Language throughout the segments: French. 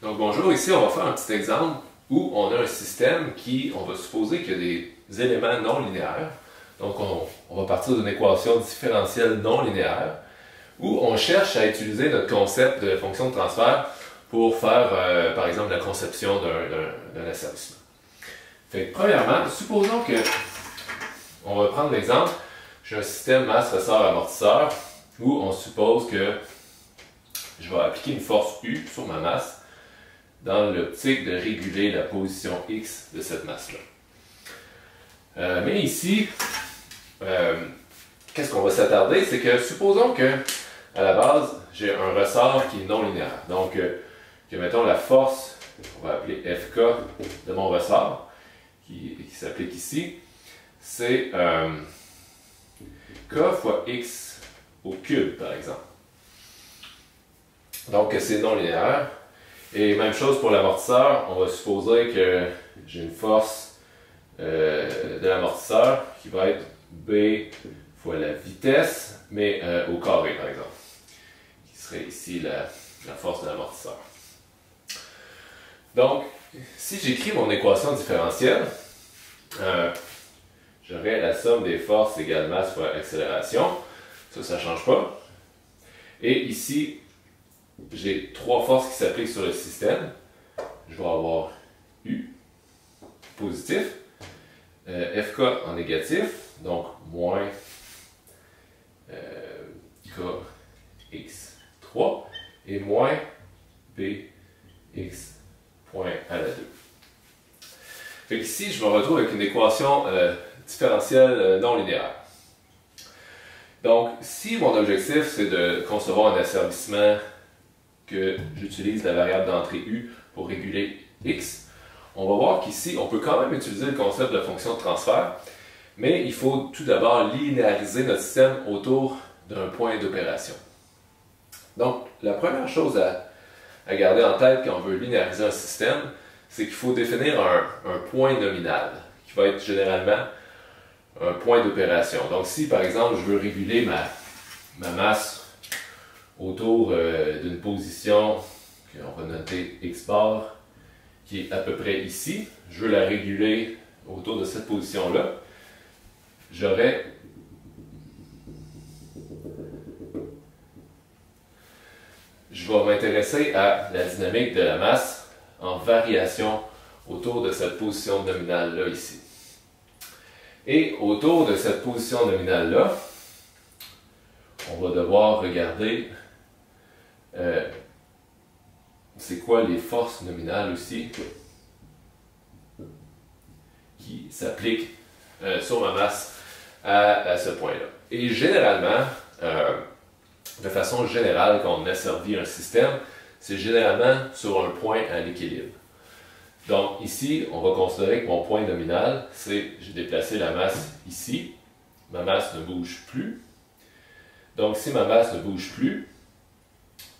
Donc bonjour, ici on va faire un petit exemple où on a un système on va supposer qu'il y a des éléments non linéaires. Donc on va partir d'une équation différentielle non linéaire où on cherche à utiliser notre concept de fonction de transfert pour faire par exemple la conception d'un asservissement. Fait que, premièrement, supposons que, on va prendre l'exemple, j'ai un système masse, ressort, amortisseur où on suppose que je vais appliquer une force U sur ma masse dans l'optique de réguler la position X de cette masse-là. Mais ici, qu'est-ce qu'on va s'attarder? C'est que supposons que, à la base, j'ai un ressort qui est non linéaire. Donc, que mettons la force, on va appeler Fk de mon ressort, qui s'applique ici, c'est K fois X au cube, par exemple. Donc, c'est non linéaire. Et même chose pour l'amortisseur, on va supposer que j'ai une force de l'amortisseur qui va être B fois la vitesse, mais au carré par exemple, qui serait ici la force de l'amortisseur. Donc, si j'écris mon équation différentielle, j'aurai la somme des forces égale masse fois accélération, ça ne change pas. Et ici, j'ai trois forces qui s'appliquent sur le système. Je vais avoir U positif, Fk en négatif, donc moins Kx3 et moins Bx point à la 2. Fait qu'ici, je me retrouve avec une équation différentielle non linéaire. Donc, si mon objectif c'est de concevoir un asservissement que j'utilise la variable d'entrée U pour réguler X, on va voir qu'ici, on peut quand même utiliser le concept de fonction de transfert, mais il faut tout d'abord linéariser notre système autour d'un point d'opération. Donc, la première chose à garder en tête quand on veut linéariser un système, c'est qu'il faut définir un point nominal, qui va être généralement un point d'opération. Donc, si par exemple, je veux réguler ma masse autour d'une position qu'on va noter X bar, qui est à peu près ici, je veux la réguler autour de cette position-là, je vais m'intéresser à la dynamique de la masse en variation autour de cette position nominale-là ici. Et autour de cette position nominale-là, on va devoir regarder c'est quoi les forces nominales aussi qui s'appliquent sur ma masse à ce point-là. Et généralement, de façon générale, quand on asservit un système, c'est généralement sur un point à l'équilibre. Donc ici, on va considérer que mon point nominal, c'est j'ai déplacé la masse ici, ma masse ne bouge plus. Donc si ma masse ne bouge plus,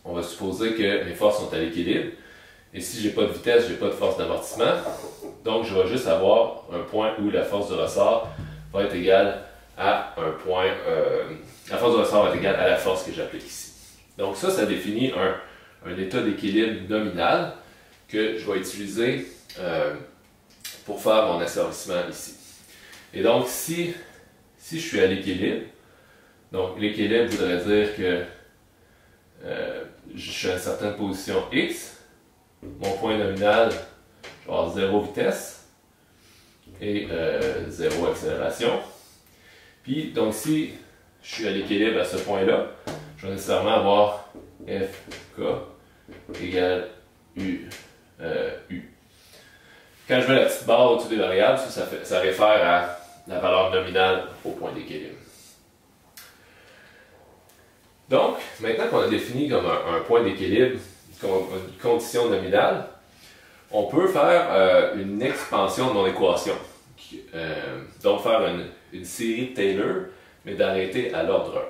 on va supposer que mes forces sont à l'équilibre. Et si je n'ai pas de vitesse, je n'ai pas de force d'amortissement. Donc je vais juste avoir un point où la force de ressort va être égale à un point. La force de ressort va être égale à la force que j'applique ici. Donc ça définit un état d'équilibre nominal que je vais utiliser pour faire mon asservissement ici. Et donc si je suis à l'équilibre, donc l'équilibre voudrait dire que je suis à une certaine position X, mon point nominal, je vais avoir 0 vitesse et 0 accélération. Puis, donc si je suis à l'équilibre à ce point-là, je vais nécessairement avoir Fk égale U. Quand je mets la petite barre au-dessus des variables, ça réfère à la valeur nominale au point d'équilibre. Donc, maintenant qu'on a défini comme un point d'équilibre, une condition nominale, on peut faire une expansion de mon équation. Donc faire une série de Taylor, mais d'arrêter à l'ordre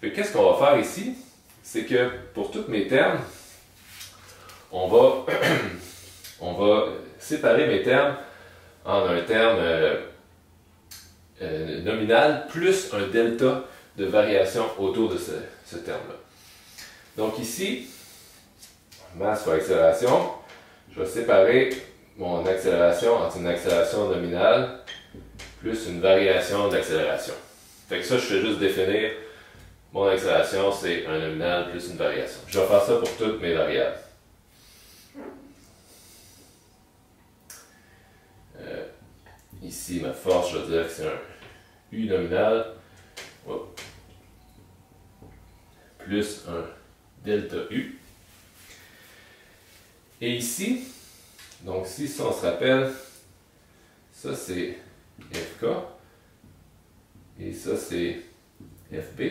1. Qu'est-ce qu'on va faire ici? C'est que pour tous mes termes, on va séparer mes termes en un terme nominal plus un delta de variation autour de ce terme-là. Donc ici, masse fois accélération, je vais séparer mon accélération entre une accélération nominale plus une variation d'accélération. Fait que ça, je fais juste définir mon accélération, c'est un nominal plus une variation. Je vais faire ça pour toutes mes variables. Ici, ma force, je vais dire que c'est un U nominal plus un delta U. Et ici, donc si on se rappelle, ça c'est FK et ça c'est FB.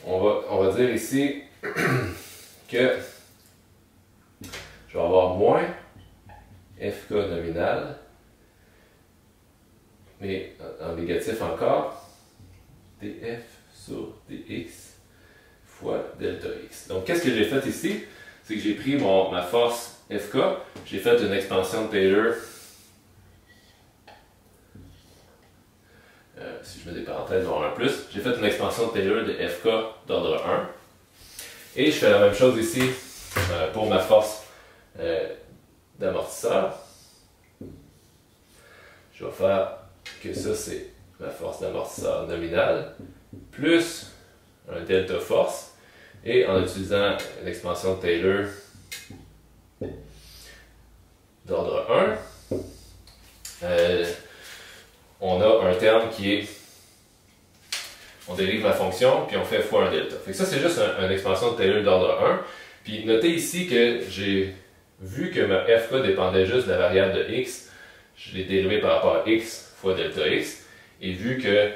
On va dire ici que je vais avoir moins FK nominal, mais en négatif encore, df sur dx fois delta x. Donc qu'est-ce que j'ai fait ici? C'est que j'ai pris ma force FK, j'ai fait une expansion de Taylor. Si je mets des parenthèses, on va avoir un plus. J'ai fait une expansion de Taylor de FK d'ordre 1. Et je fais la même chose ici pour ma force d'amortisseur. Je vais faire que ça, c'est ma force d'amortisseur nominale, plus un delta force. Et en utilisant l'expansion de Taylor d'ordre 1, on a un terme qui est, on dérive la fonction, puis on fait fois un delta. Fait que ça, c'est juste une expansion de Taylor d'ordre 1. Puis notez ici que j'ai vu que ma FK dépendait juste de la variable de x, je l'ai dérivé par rapport à x fois delta x, et vu que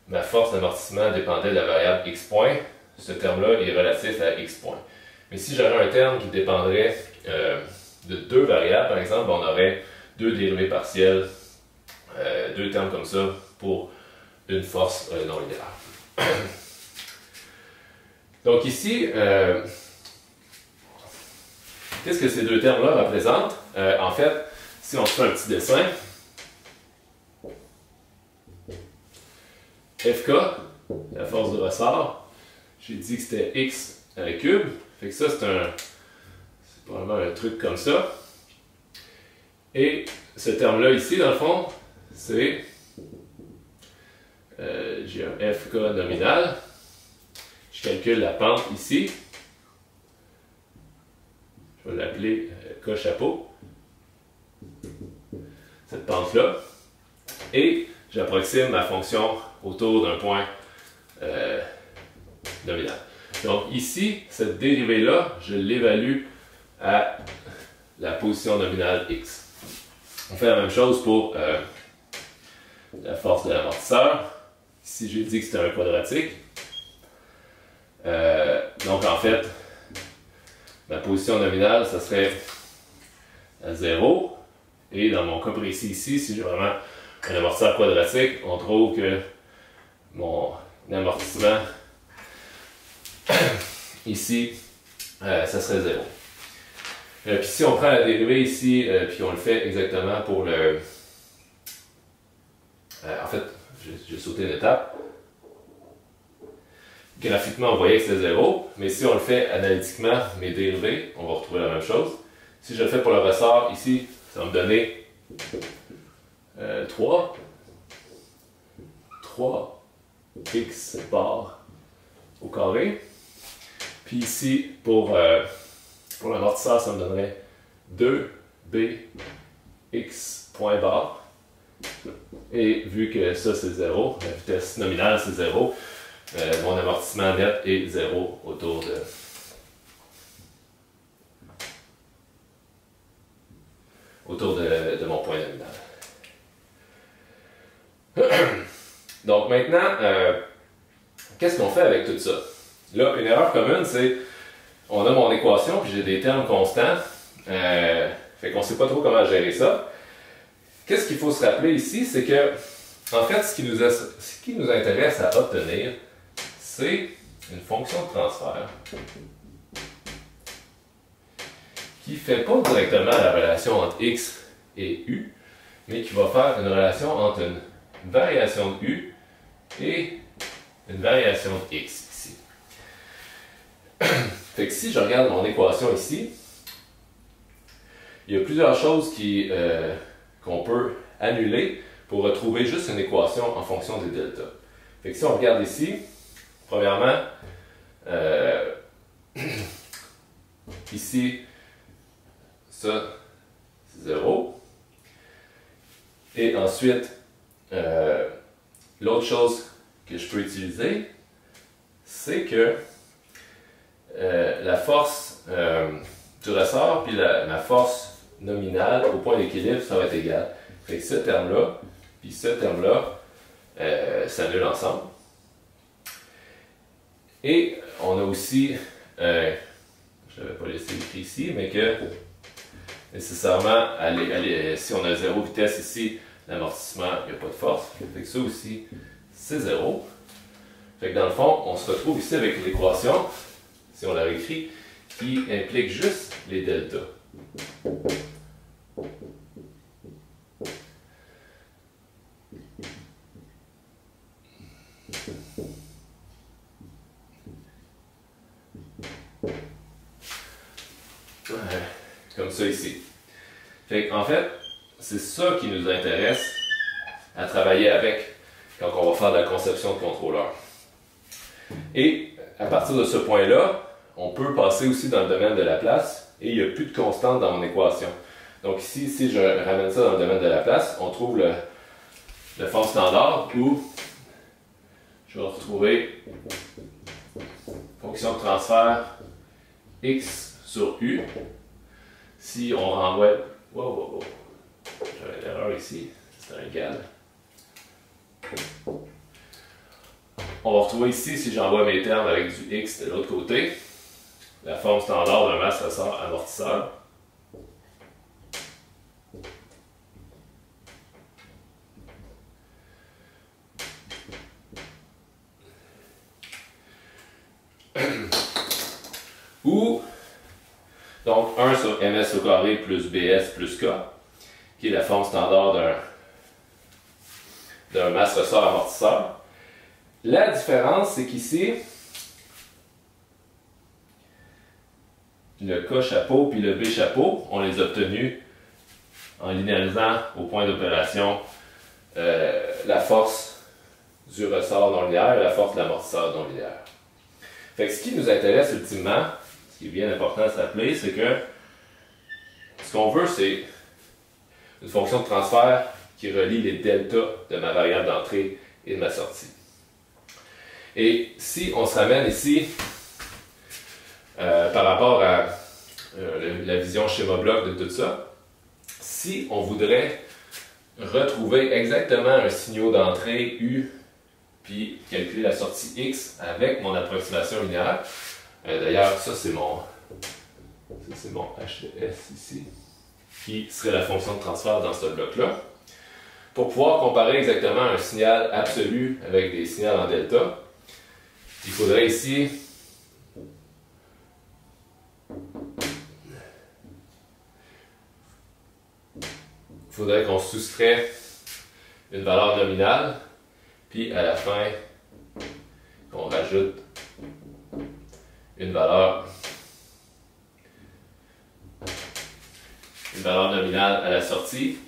ma force d'amortissement dépendait de la variable x point, ce terme-là est relatif à x point. Mais si j'avais un terme qui dépendrait de deux variables, par exemple, on aurait deux dérivées partielles, deux termes comme ça pour une force non linéaire. Donc ici, qu'est-ce que ces deux termes-là représentent? En fait, si on se fait un petit dessin, FK, la force de ressort, j'ai dit que c'était x à la cube. Fait que ça, c'est probablement un truc comme ça. Et ce terme-là ici, dans le fond, c'est, j'ai un FK nominal. Je calcule la pente ici. Je vais l'appeler K chapeau. Cette pente-là. Et j'approxime ma fonction autour d'un point nominal. Donc ici, cette dérivée-là, je l'évalue à la position nominale x. On fait la même chose pour la force de l'amortisseur. Ici, j'ai dit que c'était un quadratique. Donc en fait, ma position nominale, ça serait à 0. Et dans mon cas précis ici, si j'ai vraiment un amortisseur quadratique, on trouve que mon amortissement ici, ça serait 0. Puis si on prend la dérivée ici, puis on le fait exactement pour le... en fait, j'ai sauté une étape. Graphiquement, on voyait que c'était 0, mais si on le fait analytiquement, mes dérivées, on va retrouver la même chose. Si je le fais pour le ressort, ici, ça va me donner 3 x bar au carré. Puis ici, pour l'amortisseur, ça me donnerait 2b x point bar. Et vu que ça c'est 0, la vitesse nominale c'est 0, mon amortissement net est 0 autour de mon point nominal. Donc maintenant, qu'est-ce qu'on fait avec tout ça? Là, une erreur commune, c'est on a mon équation, puis j'ai des termes constants, fait qu'on ne sait pas trop comment gérer ça. Qu'est-ce qu'il faut se rappeler ici, c'est que, en fait, ce qui nous intéresse à obtenir, c'est une fonction de transfert qui ne fait pas directement la relation entre x et u, mais qui va faire une relation entre une variation de u et une variation de x ici. Fait que si je regarde mon équation ici, il y a plusieurs choses qu'on peut annuler pour retrouver juste une équation en fonction des deltas. Fait que si on regarde ici, premièrement, ici, ça, c'est 0. Et ensuite, l'autre chose que je peux utiliser, c'est que la force du ressort puis ma force nominale au point d'équilibre, ça va être égal. Fait que ce terme-là, puis ce terme-là, s'annulent ensemble. Et on a aussi, je ne l'avais pas laissé écrit ici, mais que nécessairement, si on a 0 vitesse ici, l'amortissement, il n'y a pas de force. Fait que ça aussi, c'est 0. Fait que dans le fond, on se retrouve ici avec l'équation, si on la réécrit, qui implique juste les deltas. Comme ça ici. Fait en fait, c'est ça qui nous intéresse à travailler avec quand on va faire de la conception de contrôleur. Et à partir de ce point-là, on peut passer aussi dans le domaine de Laplace et il n'y a plus de constante dans mon équation. Donc ici, si je ramène ça dans le domaine de Laplace, on trouve le forme standard où je vais retrouver fonction de transfert x sur u. Si on renvoie... Wow. J'avais une erreur ici, c'est un égal. On va retrouver ici, si j'envoie mes termes avec du x de l'autre côté, la forme standard d'un masse ressort amortisseur. Ou, donc 1 sur ms au carré plus bs plus k, qui est la forme standard d'un masse ressort amortisseur. La différence, c'est qu'ici, le K chapeau puis le B chapeau, on les a obtenus en linéarisant au point d'opération la force du ressort non linéaire et la force de l'amortisseur non linéaire. Fait que ce qui nous intéresse ultimement, ce qui est bien important à se rappeler, c'est que ce qu'on veut, c'est une fonction de transfert qui relie les deltas de ma variable d'entrée et de ma sortie. Et si on se ramène ici par rapport à la vision schéma-bloc de tout ça, si on voudrait retrouver exactement un signaux d'entrée U puis calculer la sortie X avec mon approximation linéaire, d'ailleurs ça c'est mon HES ici, qui serait la fonction de transfert dans ce bloc-là, pour pouvoir comparer exactement un signal absolu avec des signaux en delta, il faudrait ici qu'on soustrait une valeur nominale, puis à la fin, qu'on rajoute une valeur nominale à la sortie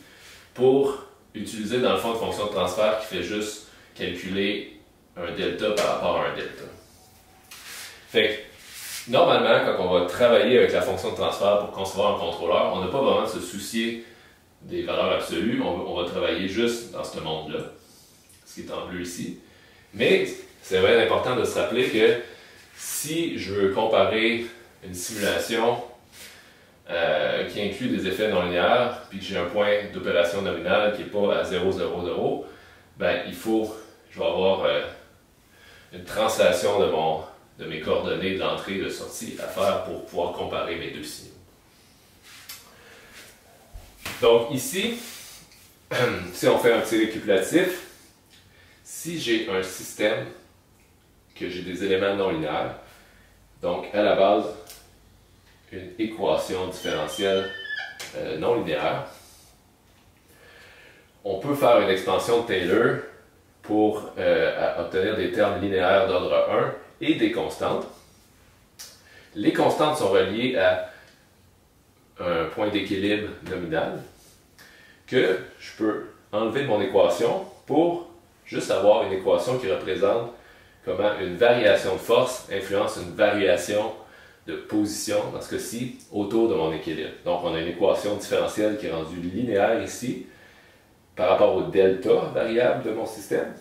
pour utiliser dans le fond une fonction de transfert qui fait juste calculer un delta par rapport à un delta. Fait que, normalement, quand on va travailler avec la fonction de transfert pour concevoir un contrôleur, on n'a pas vraiment de se soucier des valeurs absolues, on va travailler juste dans ce monde-là, ce qui est en bleu ici. Mais c'est vraiment important de se rappeler que si je veux comparer une simulation qui inclut des effets non linéaires, puis que j'ai un point d'opération nominale qui n'est pas à 0, 0, 0, ben je vais avoir une translation de mes coordonnées d'entrée et de sortie à faire pour pouvoir comparer mes deux signaux. Donc ici, si on fait un petit récapitulatif, si j'ai un système que j'ai des éléments non linéaires, donc à la base, une équation différentielle non linéaire, on peut faire une expansion de Taylor pour obtenir des termes linéaires d'ordre 1 et des constantes. les constantes sont reliées à un point d'équilibre nominal que je peux enlever de mon équation pour juste avoir une équation qui représente comment une variation de force influence une variation de position, dans ce cas-ci, autour de mon équilibre. Donc, on a une équation différentielle qui est rendue linéaire ici par rapport au delta variable de mon système.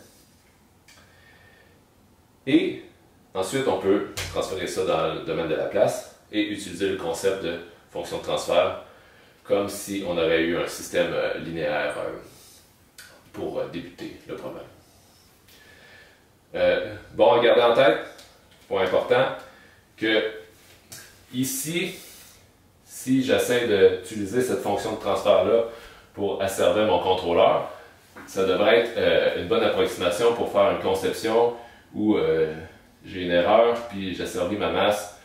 Et ensuite, on peut transférer ça dans le domaine de Laplace et utiliser le concept de fonction de transfert comme si on aurait eu un système linéaire pour débuter le problème. Bon, gardez en tête, point important, que ici, si j'essaie d'utiliser cette fonction de transfert-là pour asservir mon contrôleur, ça devrait être une bonne approximation pour faire une conception où j'ai une erreur, puis j'asservis ma masse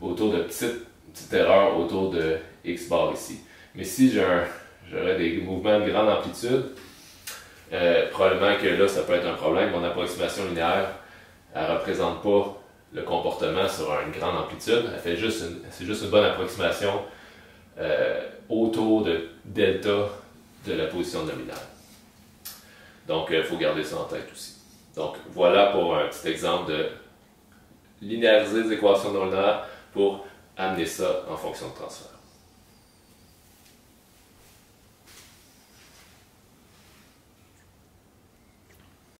autour de petites erreurs autour de x bar ici. Mais si j'aurais des mouvements de grande amplitude, probablement que là, ça peut être un problème. Mon approximation linéaire, elle ne représente pas le comportement sur une grande amplitude. C'est juste une bonne approximation autour de delta de la position nominale. Donc, il faut garder ça en tête aussi. Donc, voilà pour un petit exemple de linéariser les équations non linéaires pour amener ça en fonction de transfert.